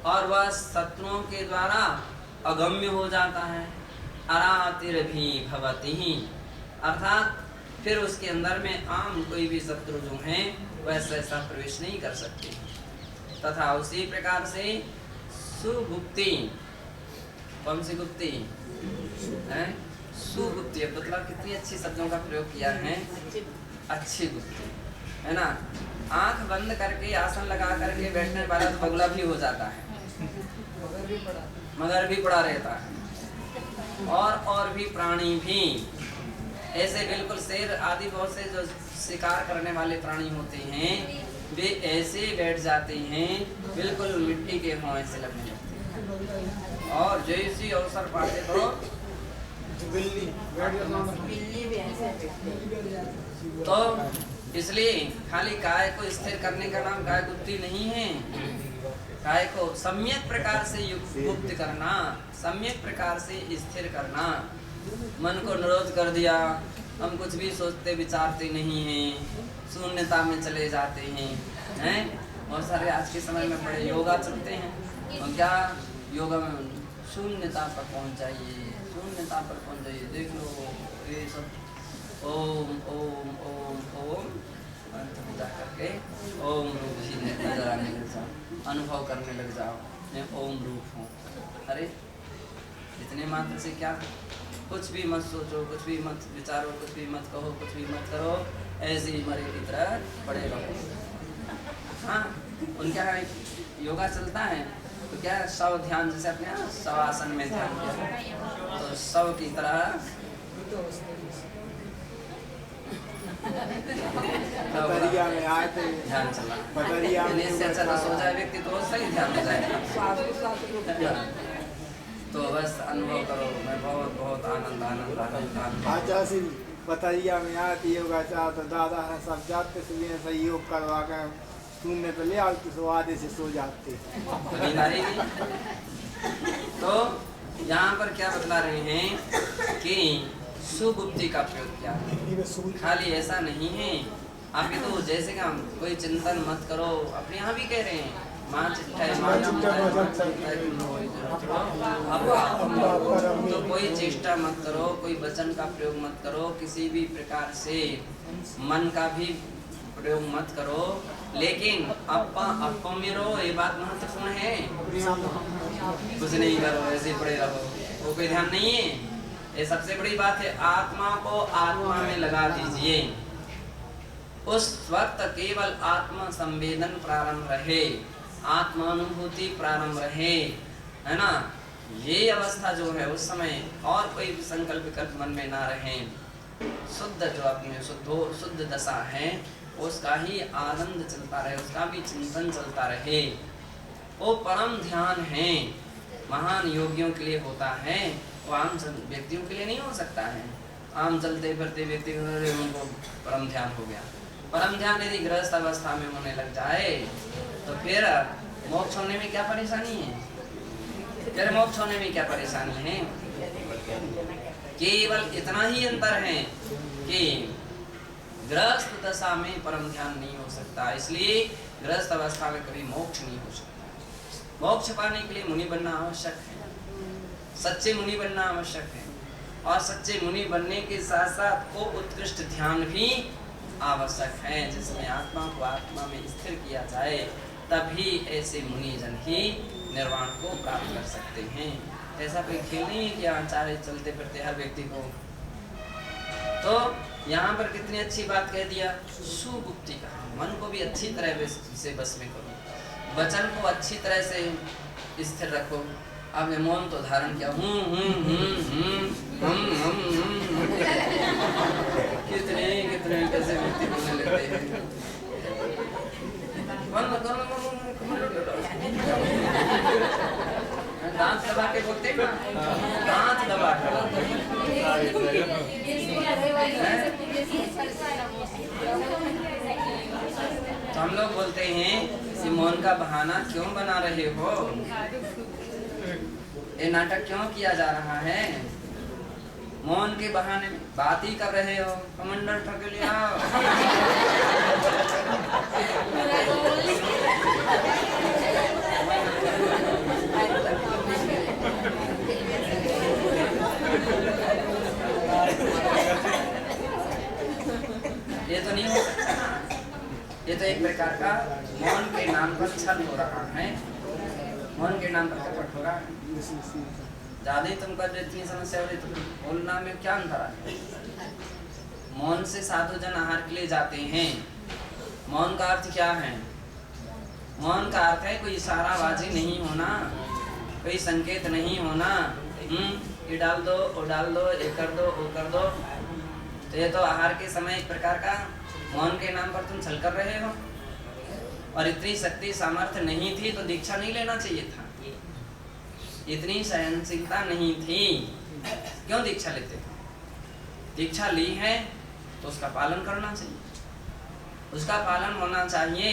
A: और वह शत्रुओं के द्वारा अगम्य हो जाता है। अरातिर भी भवति, अर्थात फिर उसके अंदर में आम कोई भी शत्रु जो हैं वैसा ऐसा प्रवेश नहीं कर सकते। तथा उसी प्रकार से सुगुप्ति, कौन सी गुप्ति है? सुगुप्ति, मतलब कितनी अच्छी शब्दों का प्रयोग किया है, अच्छी गुप्ति है ना। आंख बंद करके आसन लगा करके बैठने वाला तो बगुला भी हो जाता है, मगर भी पड़ा रहता है। और भी प्राणी भी ऐसे, बिल्कुल शेर आदि बहुत से जो शिकार करने वाले प्राणी होते हैं वे ऐसे बैठ जाते हैं, बिल्कुल मिट्टी के हों ऐसे लगने लगते हैं। और जैसी अवसर पाते तो बिल्ली भी ऐसे। तो इसलिए खाली काय को स्थिर करने का नाम काय गुप्ति नहीं है। काय को सम्यक प्रकार से गुप्त करना, सम्यक प्रकार से स्थिर करना। मन को निरोध कर दिया, हम कुछ भी सोचते विचारते नहीं हैं, शून्यता में चले जाते हैं। बहुत सारे आज के समय में बड़े योगा चलते हैं, और क्या योगा में शून्यता पर पहुंच जाइए, शून्यता पर पहुंच जाइए। देख लो ये सब ओम ओम ओम ओम अंत में जा करके ओम रूप सीधे नजर आने लग जाओ, अनुभव करने लग जाओ मैं ओम रूप हूँ। अरे इतने मात्र से क्या, कुछ भी मत सोचो, कुछ भी मत विचारो, कुछ भी मत कहो, कुछ भी मत करो, ऐसे ही मरे की तरह पड़े रहो। हाँ, उनका योगा चलता है तो क्या शव ध्यान, जैसे अपने यहाँ शवासन में ध्यान किया तो शव की तरह
B: पतरिया में आए थे,
A: ध्यान चला।
B: पतरिया में
A: इससे अच्छा तो सो जाए व्यक्ति तो सही ध्यान हो जाएगा। तो बस अनुभव करो, मैं बहुत बहुत आनंद आनंद आनंद आनंद।
B: अच्छा सी पतरिया में आए थे योगा चाह तो दादा है सब जाते सुबह से योग करवा कर सुनने तो ले आओ तो सो आधे से सो जाते।
A: तो यहाँ पर क्या बतला रहे हैं कि सुगुप्ति का प्रयोग किया, खाली ऐसा नहीं है। आप ये तो जैसे कि हम कोई चिंतन मत करो, अपने यहाँ भी कह रहे हैं माँ चिट्ठा तो कोई चेष्टा मत करो, कोई वचन का प्रयोग मत करो, किसी भी प्रकार से मन का भी प्रयोग मत करो, लेकिन अपा मेरो ये बात महत्वपूर्ण है। कुछ नहीं करो, ऐसे पड़े रहो, वो कोई ध्यान नहीं है। ये सबसे बड़ी बात है, आत्मा को आत्मा में लगा दीजिए। उस वक्त केवल आत्मा संवेदन प्रारंभ रहे, आत्मानुभूति प्रारंभ रहे, है ना। ये अवस्था जो है उस समय और कोई संकल्प विकल्प मन में ना रहे, शुद्ध जो अपने शुद्ध दशा है उसका ही आनंद चलता रहे, उसका भी चिंतन चलता रहे। वो परम ध्यान है, महान योगियों के लिए होता है, वो आम व्यक्तियों के लिए नहीं हो सकता है। आम चलते फिरते व्यक्ति उनको परम ध्यान हो गया। परम ध्यान यदि गृहस्थ अवस्था में होने लग जाए तो फिर मोक्ष होने में क्या परेशानी है? फिर मोक्ष होने में क्या परेशानी है? केवल इतना ही अंतर है कि गृहस्थ दशा में परम ध्यान नहीं हो सकता, इसलिए गृहस्थ अवस्था में कभी मोक्ष नहीं हो सकता। मोक्ष पाने के लिए मुनि बनना आवश्यक है, सच्चे मुनि बनना आवश्यक है, और सच्चे मुनि बनने के साथ साथ को उत्कृष्ट ध्यान भी आवश्यक है, जिसमें आत्मा को आत्मा में स्थिर किया जाए, तभी ऐसे मुनि जन ही निर्वाण को प्राप्त कर सकते हैं। ऐसा कोई खेल नहीं है कि आचार्य चलते फिरते हर व्यक्ति को। तो यहाँ पर कितनी अच्छी बात कह दिया, सुगुप्ति का, मन को भी अच्छी तरह से बस में करो, वचन को अच्छी तरह से स्थिर रखो। अब मौन तो धारण किया, कितने कितने कैसे व्यक्ति बोलने लगते हैं। दांत दबा के बोलते हैं, दांत दबा के। तो हम लोग बोलते हैं कि मौन का बहाना क्यों बना रहे हो, ये नाटक क्यों किया जा रहा है? मौन के बहाने बात ही कर रहे हो, कमंडल ठग लिया। ये तो नहीं हो सकता ना, ये तो एक प्रकार का मौन के नाम पर छल हो रहा है, मौन के नाम पर कपट हो रहा है। ज्यादा ही तुमको इतनी समस्या हो रही तो बोलना में क्या अंतर है? मौन से साधु जन आहार के लिए जाते हैं। मौन का अर्थ क्या है? मौन का अर्थ है कोई इशाराबाजी नहीं होना, कोई संकेत नहीं होना, ये डाल दो, वो डाल दो, ये कर दो, वो कर दो। तो ये तो आहार के समय एक प्रकार का मौन के नाम पर तुम छल कर रहे हो। और इतनी शक्ति सामर्थ्य नहीं थी तो दीक्षा नहीं लेना चाहिए था, इतनी सहनशीलता नहीं थी, क्यों दीक्षा लेते थे? दीक्षा ली है तो उसका पालन करना चाहिए, उसका पालन होना चाहिए।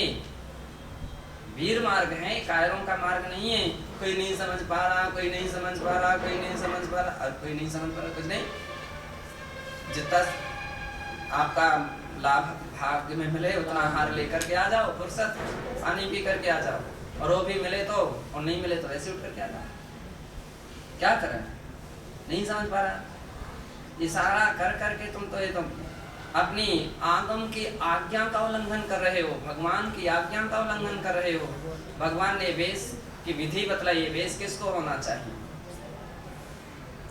A: वीर मार्ग है, कायरों का मार्ग नहीं है। कोई नहीं समझ पा रहा, कोई नहीं समझ पा रहा, कोई नहीं समझ पा रहा, और कोई नहीं समझ पा रहा, कुछ नहीं। जितना आपका लाभ भाग्य में मिले उतना आहार लेकर के आ जाओ, फुर्सत पानी पी करके आ जाओ, और वो भी मिले तो और नहीं मिले तो ऐसे उठ करके आ जाओ। क्या करें, नहीं समझ पा रहा। इशारा कर करके तुम तो ये तो अपनी आगम की आज्ञा का उल्लंघन कर रहे हो, भगवान की आज्ञा का उल्लंघन कर रहे हो। भगवान ने वेश की विधि बतलाई है, वेश किसको होना चाहिए,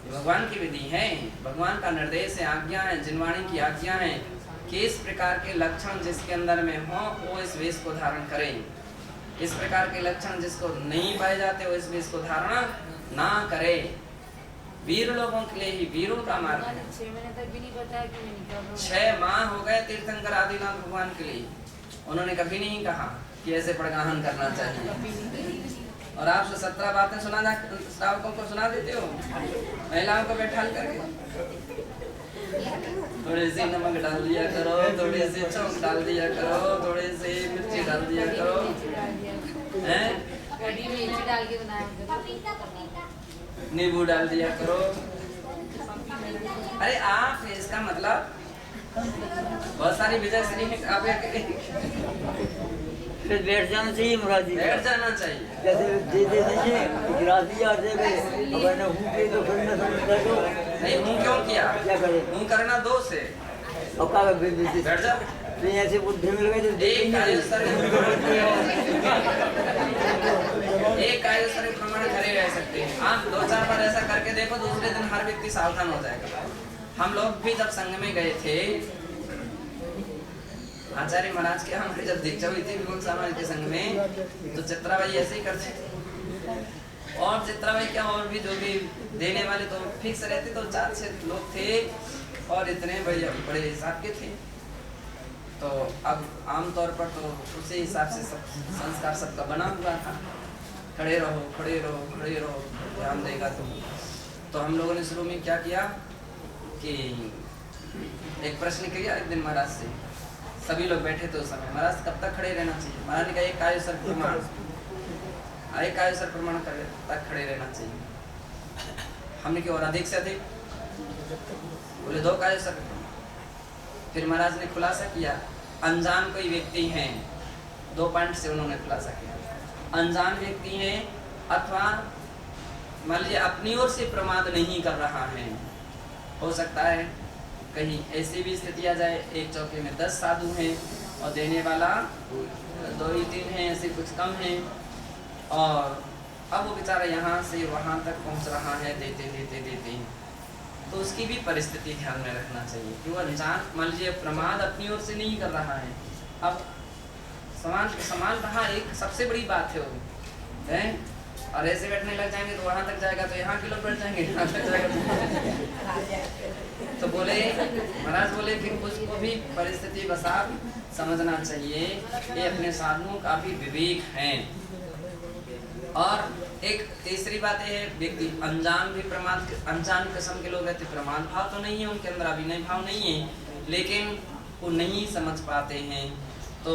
A: भगवान की विधि है, भगवान का निर्देश है, आज्ञा है, जिनवाणी की आज्ञा है कि इस प्रकार के लक्षण जिसके अंदर में हो वो इस वेश को धारण करें, इस प्रकार के लक्षण जिसको नहीं पाए जाते वो इस वेश को धारण ना करे। वीर लोगों के लिए ही वीरों का मार्ग है।
C: 6 महीने तक भी नहीं बताया कि मैं निकल रहा हूँ।
A: 6 माह हो गए तीर्थंकर आदिनाथ भगवान के लिए, उन्होंने कभी नहीं कहा कि ऐसे पड़गाहन करना चाहिए। और आप 17 बातें श्रावकों को सुना देते हो, महिलाओं को बैठा करके। थोड़ी सी नमक डाल दिया करो, थोड़ी सी चौंक डाल दिया करो, थोड़ी सी मिर्ची डाल दिया करो, हैं?
C: कड़ी में मिर्ची डाल के बनाया करो,
A: नींबू डाल दिया करो। अरे आप इसका मतलब बहुत सारी विजय श्री है, आप
D: फिर बैठ जाना चाहिए महाराज जी,
A: बैठ जाना चाहिए।
D: जैसे दे नहीं है गिलास दिया दे गए, अगर न हूँ के तो फिर न समझ दो
A: नहीं, हूँ क्यों किया,
D: क्या करे,
A: हूँ करना दोष है।
D: और का
A: बैठ जा।
D: तो ऐसे बुद्धि मिल गए तो
A: एक कार्य सर प्रमाण खड़े रह सकते हैं। आप 2-4 बार ऐसा करके देखो, दूसरे दिन हर व्यक्ति सावधान हो जाएगा। हम लोग भी जब संघ में गए थे, आचार्य महाराज के हमारी जब दीक्षा हुई थी विमुक्त समाज के संघ में, तो चित्राबाई ऐसे ही करते थे। और चित्राबाई क्या, और भी जो भी देने वाले तो फिक्स रहते, तो 4-6 लोग थे और इतने बड़े हिसाब के थे। तो अब आमतौर पर तो उसी हिसाब से सब संस्कार सबका बना हुआ था, खड़े रहो खड़े रहो खड़े रहो, ध्यान देगा तुम। तो हम लोगों ने शुरू में क्या किया कि एक प्रश्न किया एक दिन महाराज से, सभी लोग बैठे थे उस समय, महाराज कब तक खड़े रहना चाहिए। महाराज ने कहा एक कायोसर प्रमाण, एक कायोसर प्रमाण तक खड़े रहना चाहिए। हमने की और अधिक से अधिक बोले 2 कायोसर। फिर महाराज ने खुलासा किया, अनजान कोई व्यक्ति है, 2 पॉइंट से उन्होंने खुलासा किया, अनजान व्यक्ति है अथवा मान लीजिए अपनी ओर से प्रमाद नहीं कर रहा है। हो सकता है कहीं ऐसी भी स्थिति आ जाए, एक चौके में 10 साधु हैं और देने वाला 2-3 हैं, ऐसे कुछ कम हैं, और अब वो बेचारा यहाँ से वहाँ तक पहुँच रहा है देते देते देते, तो उसकी भी परिस्थिति ध्यान में रखना चाहिए कि वो अनजान मान लीजिए प्रमाद अपनी ओर से नहीं कर रहा है। अब समान रहा एक सबसे बड़ी बात है वो है, और ऐसे बैठने लग जाएंगे तो वहाँ तक जाएगा, तो यहाँ के लोग बैठ जाएंगे, यहाँ तक जाएगा। तो बोले महाराज बोले कि उसको भी परिस्थिति बसात समझना चाहिए, ये अपने साधुओं का भी विवेक है। और एक तीसरी बात है, व्यक्ति अनजान भी प्रमाद, अनजान किस्म के लोग रहते, प्रमाद भाव तो नहीं है उनके अंदर, अभिनय भाव नहीं है, लेकिन वो नहीं समझ पाते हैं। तो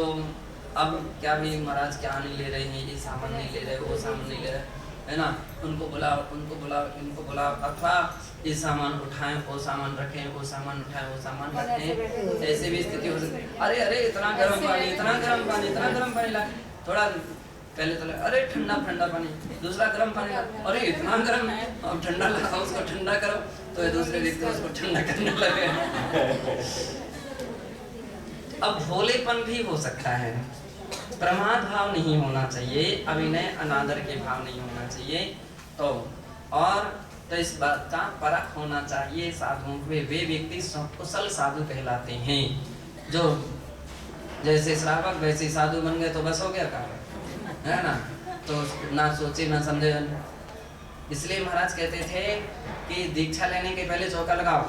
A: अब क्या भी महाराज क्या नहीं ले रहे हैं, ये सामान नहीं ले रहे, वो सामान नहीं ले रहे, है ना, उनको बुलाओ उनको बुलाओ इनको बुलाओ, अथवा ये सामान उठाएं वो सामान रखें, वो सामान उठाएं वो सामान रखें, ऐसे भी स्थिति हो सकती है। अरे अरे इतना गर्म पानी, इतना गर्म पानी, इतना गर्म पानी ला, थोड़ा पहले तो अरे ठंडा ठंडा पानी, दूसरा गर्म पानी ला, अरे इतना गर्म है, अब ठंडा लगाओ उसको ठंडा करो, तो ये दूसरे व्यक्ति उसको ठंडा करने लगे। अब भोलेपन भी हो सकता है, प्रमाद भाव नहीं होना चाहिए, अभिनय अनादर के भाव नहीं होना चाहिए। तो और तो इस बात का परख होना चाहिए साधुओं में, वे व्यक्ति कुशल साधु कहलाते हैं, जो जैसे श्रावक वैसे साधु बन गए तो बस हो गया काम, है ना, तो ना सोचे ना समझे। इसलिए महाराज कहते थे कि दीक्षा लेने के पहले चौका लगाओ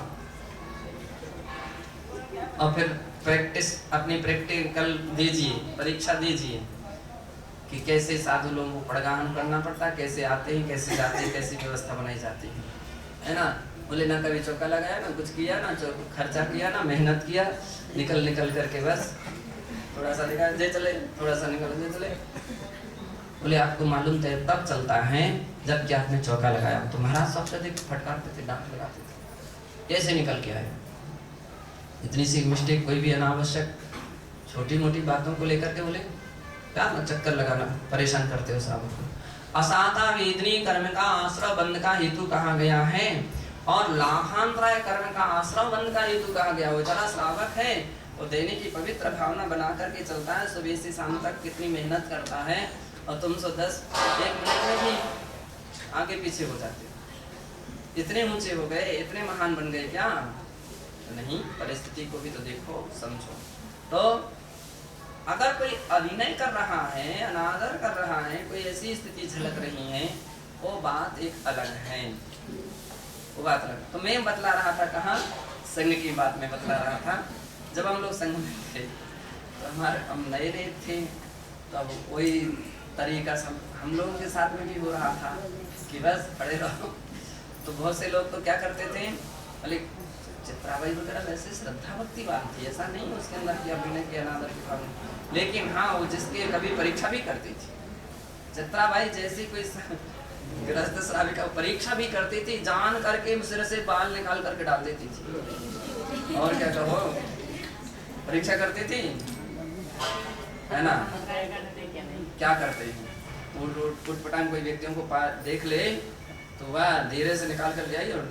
A: और फिर प्रैक्टिस अपनी प्रैक्टिकल दीजिए, परीक्षा दीजिए कि कैसे साधु लोगों को पड़गाहन करना पड़ता है, कैसे आते हैं, कैसे जाते हैं, कैसी व्यवस्था बनाई जाती है ना। बोले ना कभी चौका लगाया, ना कुछ किया, ना खर्चा किया, ना मेहनत किया, निकल करके बस थोड़ा सा निकाल दे चले, थोड़ा सा निकल दे चले। बोले आपको मालूम थे तब चलता है जब कि आपने चौका लगाया। तो महाराज सबसे अधिक फटकारते थे, डांट लगाते थे, कैसे निकल के आए। इतनी सी मिस्टेक, कोई भी अनावश्यक छोटी मोटी बातों को लेकर के बोले क्या चक्कर लगाना, परेशान करते हो साहब को। असाता वेदनी कर्म का आश्रय बंध का हेतु कहा गया है और लाभांतराय कर्म का आश्रय बंध का हेतु कहा गया। वो जरा श्रावक है, वो देने की पवित्र भावना बना करके चलता है, सुबह से शाम तक कितनी मेहनत करता है और तुम 1 मिनट में भी आगे पीछे हो जाते हो। इतने ऊंचे हो गए, इतने महान बन गए क्या? नहीं, परिस्थिति को भी तो देखो, समझो। तो अगर कोई अभिनय कर रहा है, अनादर कर रहा है, कोई ऐसी स्थिति झलक रही है, वो बात एक अलग है, वो बात अलग। तो मैं बतला रहा था, कहाँ संघ की बात में बतला रहा था। जब हम लोग संघ में थे तो हम नए थे, तब वही तरीका सब हम लोगों के साथ में भी हो रहा था कि बस पड़े रहो। तो बहुत से लोग तो क्या करते थे, बोले चित्राबाई वगैरह वैसे श्रद्धा भक्ति बात थी, ऐसा नहीं उसके अंदर की अभिनय की अनादर की भावना, लेकिन हाँ वो जिसके कभी परीक्षा भी करती थी। चित्राबाई जैसी कोई गृहस्थ श्राविका परीक्षा भी करती थी, जान करके सिर से बाल निकाल करके डाल देती थी। और क्या कहो, परीक्षा करती थी, है ना? क्या करते हैं, उठपटांग कोई व्यक्तियों को देख ले तो वह धीरे से निकाल कर ले आई और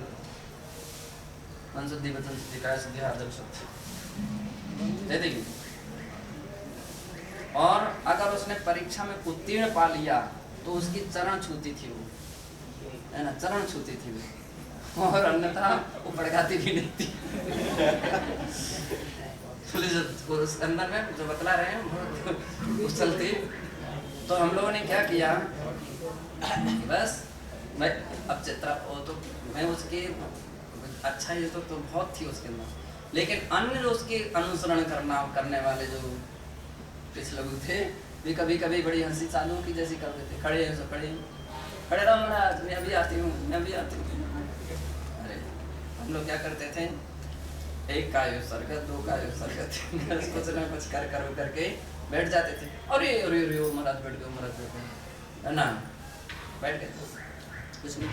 A: मन शुद्धि वचन शुद्धि काया शुद्धि आदर शुद्धि दे देगी। और अगर उसने परीक्षा में उत्तीर्ण पा लिया तो उसकी चरण छूती थी वो, है ना, चरण छूती थी वो, और अन्यथा वो पड़काती भी नहीं थी। उस अंदर में जो बतला रहे हैं बहुत उछलती। तो हम लोगों ने क्या किया, बस मैं अब चित्रा वो तो मैं उसके अच्छा ये तो बहुत थी उसके अंदर, लेकिन अन्य जो उसके अनुसरण करने वाले जो कुछ लोग थे वे कभी कभी बड़ी हंसी चालू की जैसी कर देते, खड़े हैं सो खड़े रहो महाराज, मैं अभी आती हूँ, मैं अभी आती हूँ। अरे हम लोग क्या करते थे, 1 का उपसर्ग 2 का उपसर्ग 3 का कुछ ना कुछ करके बैठ जाते थे। अरे अरे अरे महाराज बैठ गए, महाराज बैठ गए, है ना, बैठ गए। कुछ नहीं,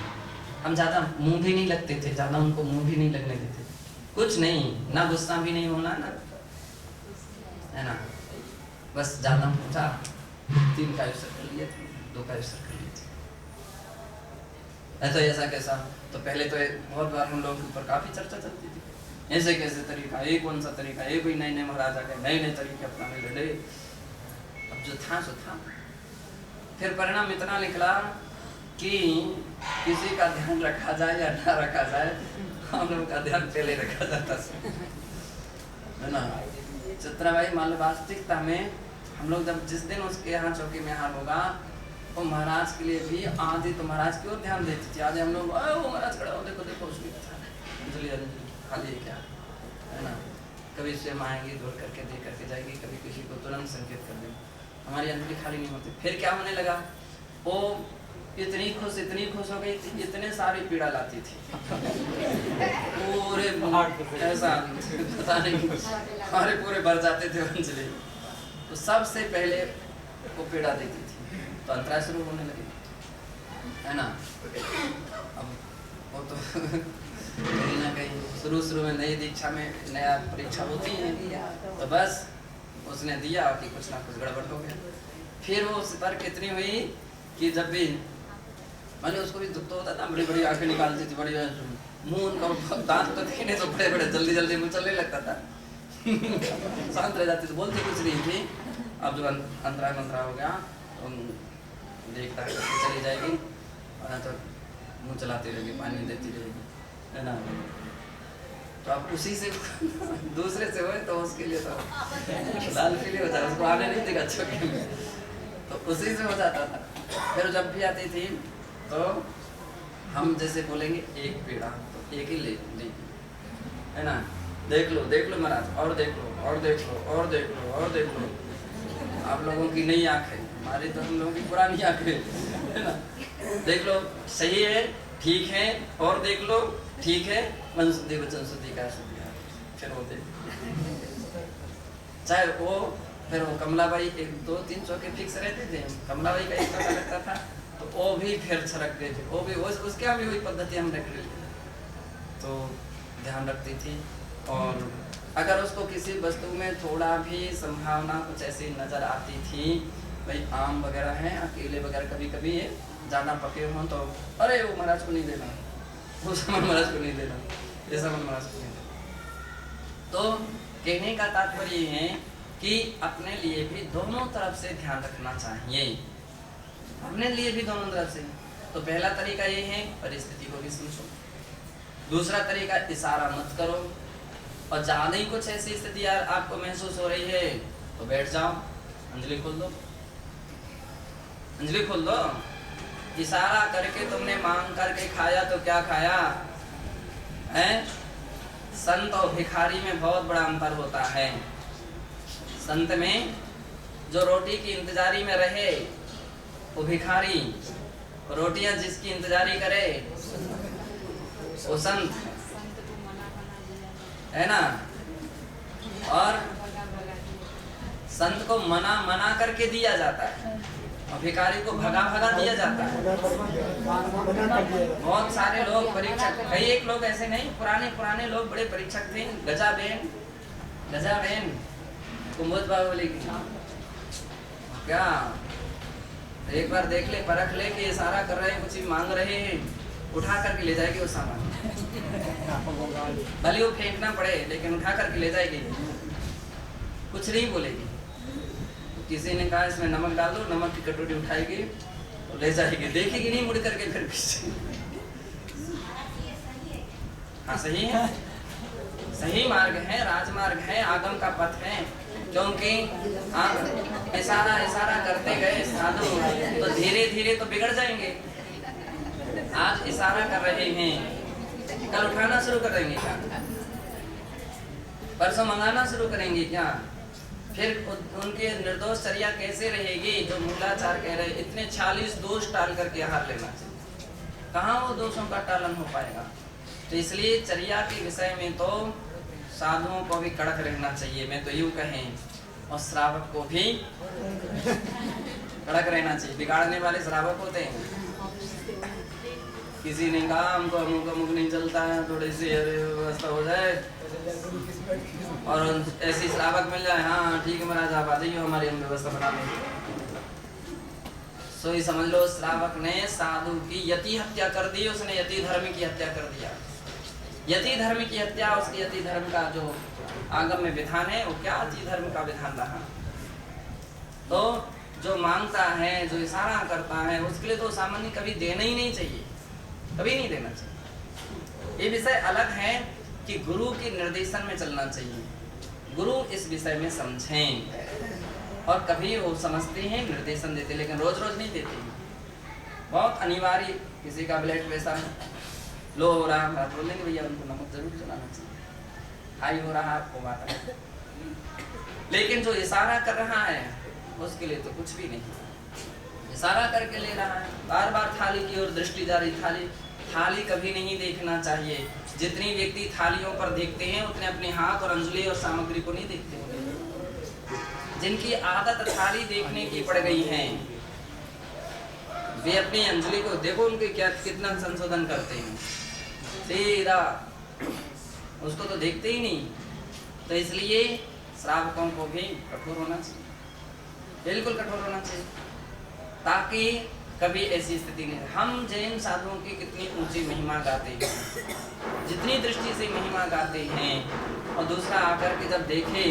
A: हम ज़्यादा मुंह भी नहीं लगते थे, ज़्यादा उनको मुंह भी नहीं लगने देते, कुछ नहीं, ना गुस्सा भी नहीं होना ना, है ना, बस ज़्यादा पूछा 3 का उपसर्ग कर लिए थे, 2 का उपसर्ग कर लिए थे। तो ऐसा कैसा, तो पहले तो बहुत बार हम लोगों के ऊपर काफ़ी चर्चा चलती थी, ऐसे कैसे तरीका, ये कौन सा तरीका, ये कोई नए नए महाराज आ गए, नए नए तरीके अपनाने लगे। अब जो था सो था। फिर परिणाम इतना निकला कि किसी का ध्यान रखा जाए या ना रखा जाए, हम लोग का ध्यान पहले रखा जाता है ना। चित्राबाई मान लो वास्तविकता में हम लोग जब जिस दिन उसके यहाँ चौकी में हार होगा, वो महाराज के लिए भी आधी तो महाराज की ओर ध्यान देती थी, आधे हम लोग वो महाराज खड़ा हो, देखो देखो उसकी अंजलि खाली है क्या, है ना। कभी स्वयं आएंगी, धोल करके दे करके जाएगी, कभी किसी को तुरंत संकेत कर देंगे, हमारी अंजलि खाली नहीं होती। फिर क्या होने लगा, वो इतनी खुश हो गई थी, इतने सारी पीड़ा लाती थी पूरे ऐसा पता नहीं हमारे पूरे भर जाते थे अंजलि। तो सबसे पहले वो पीड़ा देती थी, तो अंतराय शुरू होने लगे, है ना। अब वो तो कहीं ना कहीं शुरू में नई दीक्षा में नया परीक्षा होती है, तो बस उसने दिया कि कुछ ना कुछ गड़बड़ हो गया। फिर वो सतर्क इतनी हुई कि जब भी मैंने उसको भी दुख तो होता था, बड़ी बड़ी आंखें निकालती थी, बड़ी मुंह उनका दांत तो थे नहीं, तो बड़े बड़े जल्दी मुंह चलने लगता था। शांत रह जाती, तो बोलती कुछ नहीं थी। अब जब अंतराय मंत्रा हो गया तो देखता है चली जाएगी, और तो मुँह चलाती रहेगी, पानी देती रहेगी, है ना। तो अब उसी से दूसरे से होए तो उसके लिए तो लाल पीली हो जाए, उसको आने नहीं देगा चौकी में, तो उसी से हो जाता था। फिर जब भी आती थी तो हम जैसे बोलेंगे एक पीड़ा तो एक ही ले लेगी, है ना। देख लो महाराज, और देख लो और देख लो और देख लो और देख लो। आप लोगों की नई आँख है, हमारी तो हम लोगों की पुरानी आँख है ना। देख लो सही है, ठीक है, और देख लो ठीक है, मन शुद्धि वचन शुद्धि काया शुद्धि। फिर वो देख, चाहे वो फिर वो कमलाबाई 1 2 3 चौके फिक्स रहते थे, कमलाबाई का एक पता लगता था तो वो भी फिर छरक गए थे, वो भी उसके यहाँ भी वही पद्धति हम रख रही थी, तो ध्यान रखती थी। और अगर उसको किसी वस्तु में थोड़ा भी संभावना कुछ ऐसी नज़र आती थी, भाई आम वगैरह हैं, केले वगैरह कभी कभी ये ज़्यादा पके हों तो अरे वो महाराज को नहीं देना, वो सामान महाराज को नहीं देना, ये सामान महाराज को नहीं देना। तो कहने का तात्पर्य ये है कि अपने लिए भी दोनों तरफ से ध्यान रखना चाहिए, अपने लिए भी दोनों तरफ से। तो पहला तरीका ये है परिस्थिति को भी समझो। दूसरा तरीका इशारा मत करो, और ज़्यादा ही कुछ ऐसी स्थिति यार आपको महसूस हो रही है तो बैठ जाओ, अंजलि खोल दो, अंजलि खोल दो। इशारा करके तुमने मांग करके खाया तो क्या खाया है? संत और भिखारी में बहुत बड़ा अंतर होता है। संत में जो रोटी की इंतजारी में रहे वो भिखारी, रोटियां जिसकी इंतजारी करे वो संत है ना। और संत को मना करके दिया जाता है और भिखारी को भगा दिया जाता है। बहुत सारे लोग परीक्षक, कई एक लोग ऐसे नहीं, पुराने लोग बड़े परीक्षक थे। गजाबेन कुंभोज बाबू बोले क्या एक बार देख ले, परख ले कि इशारा कर रहे हैं, कुछ भी मांग रहे हैं, उठा करके ले जाएगी वो सामान। भले वो फेंकना पड़े लेकिन उठा करके ले जाएगी, कुछ नहीं बोलेगी। किसी ने कहा इसमें नमक डाल दो, नमक की कटोरी उठाएगी और ले जाएगी, देखेगी नहीं मुड़ करके फिर पीछे। हाँ सही है, सही मार्ग है, राजमार्ग है, आगम का पथ है। क्योंकि आप इशारा करते गए साधु तो धीरे धीरे तो बिगड़ जाएंगे। आज इशारा कर रहे हैं, कल उठाना शुरू कर देंगे क्या? परसों मंगाना शुरू करेंगे क्या? फिर उनके निर्दोष चर्या कैसे रहेगी? जो मूलाचार कह रहे इतने 40 दोष टाल करके आहार लेना चाहिए, कहाँ वो दोषों का टालन हो पाएगा? तो इसलिए चर्या के विषय में तो साधुओं को भी कड़क रहना चाहिए, मैं तो यूं कहें, और श्रावक को भी कड़क रहना चाहिए। बिगाड़ने वाले श्रावक होते हैं। किसी ने कहा हमको अमुक नहीं चलता है, थोड़ी सी व्यवस्था हो जाए और ऐसी श्रावक मिल जाए, हाँ ठीक है महाराज आप आ जाइए, हमारी हम व्यवस्था बना देंगे। सो ये समझ लो श्रावक ने साधु की यति हत्या कर दी, उसने यति धर्म की हत्या कर दिया। यति धर्म की हत्या, उसकी यति धर्म का जो आगम में विधान है वो क्या यति धर्म का विधान रहा। तो जो मांगता है, जो इशारा करता है, उसके लिए तो सामान्य कभी देना ही नहीं चाहिए, कभी नहीं देना चाहिए। ये विषय अलग है कि गुरु के निर्देशन में चलना चाहिए, गुरु इस विषय में समझें। और कभी वो समझते हैं, निर्देशन देते, लेकिन रोज रोज नहीं देते। बहुत अनिवार्य, किसी का ब्लड प्रेशर लो हो रहा है, बोलेंगे भैया उनको नमक जरूर चलाना चाहिए, हाई हो रहा है आपको बात है। लेकिन जो इशारा कर रहा है उसके लिए तो कुछ भी नहीं, इशारा करके ले रहा है, बार बार थाली की ओर दृष्टि जा रही। थाली कभी नहीं देखना चाहिए। जितनी व्यक्ति थालियों पर देखते हैं उतने अपने हाथ और अंजलि और सामग्री को नहीं देखते होंगे। जिनकी आदत थाली देखने की पड़ गई है वे अपनी अंजलि को देखो, उनके क्या कितना संशोधन करते हैं, सीधा उसको तो देखते ही नहीं। तो इसलिए श्रावकों को भी कठोर होना चाहिए, बिल्कुल कठोर होना चाहिए, ताकि कभी ऐसी स्थिति नहीं। हम जैन साधुओं की कितनी ऊंची महिमा गाते हैं, जितनी दृष्टि से महिमा गाते हैं, और दूसरा आकर के जब देखे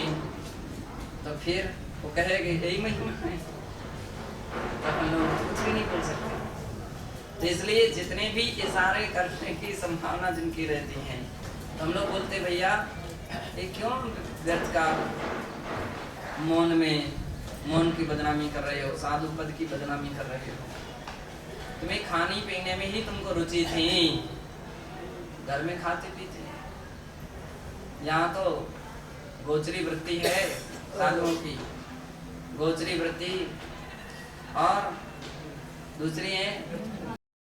A: तो फिर वो कहेगा यही महिमा है, तो हम लोग कुछ भी नहीं बोल सकते। तो इसलिए जितने भी इशारे करने की संभावना जिनकी रहती है, तो हम लोग बोलते भैया ये क्यों व्यर्थ का मौन की बदनामी कर रहे हो, साधु पद की बदनामी कर रहे हो। तुम्हें खाने पीने में ही तुमको रुचि थी, घर में खाते पीते, यहाँ तो गोचरी वृत्ति है साधुओं की, गोचरी वृत्ति, और दूसरी है